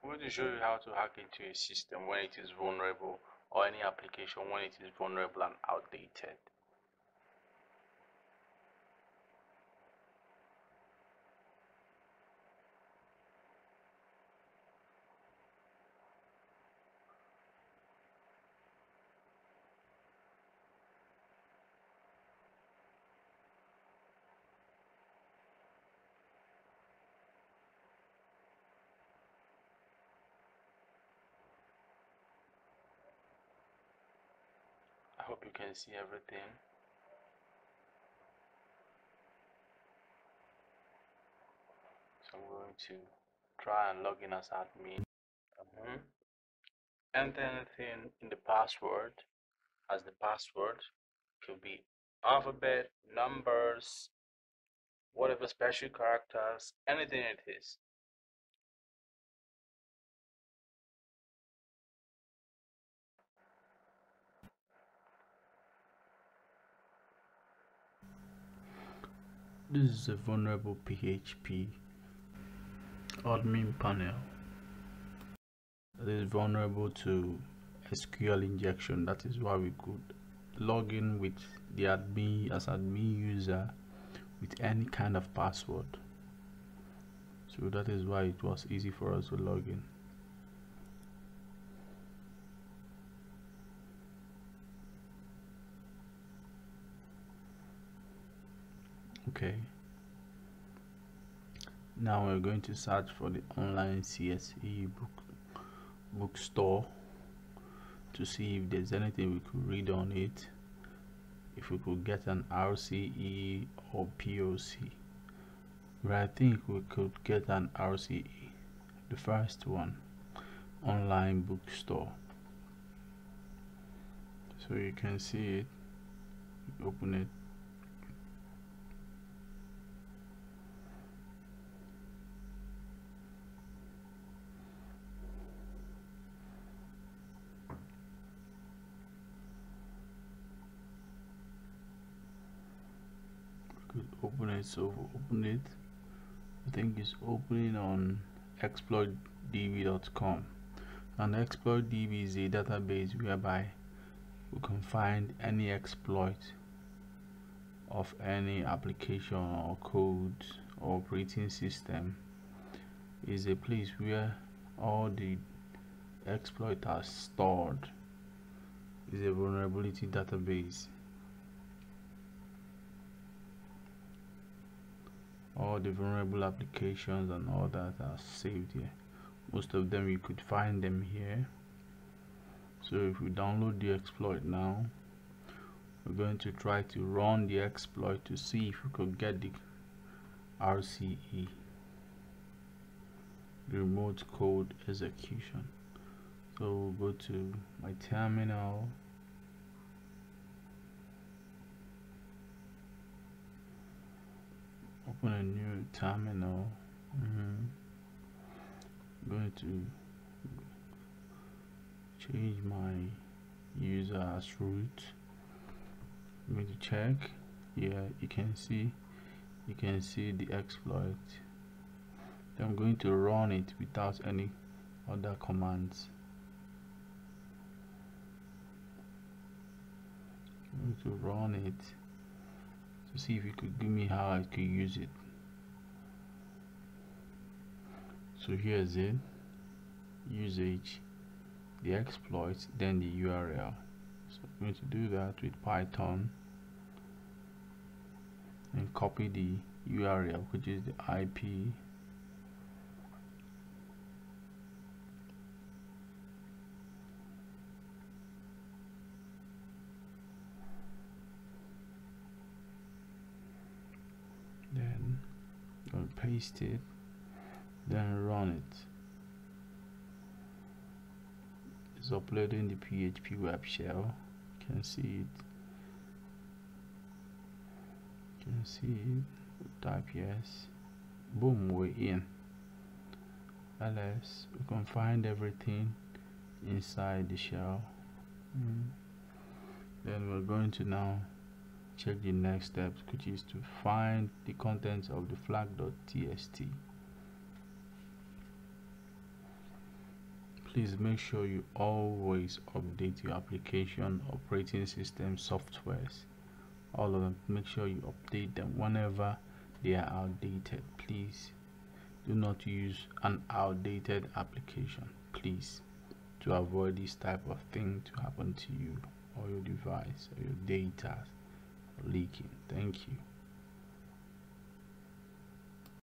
I'm going to show you how to hack into a system when it is vulnerable, or any application when it is vulnerable and outdated. I hope you can see everything. So I'm going to try and log in as admin. Enter anything in the password as the password. Could be alphabet, numbers, whatever special characters, anything it is. This is a vulnerable PHP admin panel that is vulnerable to SQL injection. That is why we could log in with the admin as admin user with any kind of password. So that is why it was easy for us to log in. Okay, now we're going to search for the online CSE bookstore to see if there's anything we could read on it, if we could get an RCE or POC. But I think we could get an RCE, the first one, online bookstore. So you can see it, open it. Open it, so open it. I think it's opening on exploitdb.com, and exploitdb is a database whereby we can find any exploit of any application or code or operating system. Is a place where all the exploits are stored. Is a vulnerability database. All the vulnerable applications and all that are saved here. Most of them you could find them here. So if we download the exploit now, we're going to try to run the exploit to see if we could get the RCE, the remote code execution. So we'll go to my terminal. Open a new terminal. I'm going to change my user as root. I'm going to check. Yeah, you can see the exploit. Then I'm going to run it without any other commands. I'm going to run it to see if it could give me how I could use it. So here's it, usage, the exploit, then the URL. So I'm going to do that with Python and copy the URL, which is the IP. Then I'll paste it, then run it. It's uploading the PHP web shell. You can see it. You can see it. Type yes. Boom, we're in. ls, we can find everything inside the shell. Then we're going to now check the next steps, which is to find the contents of the flag.txt. please make sure you always update your application, operating system, softwares, all of them. Make sure you update them whenever they are outdated. Please do not use an outdated application, please, to avoid this type of thing to happen to you or your device or your data leaking. Thank you.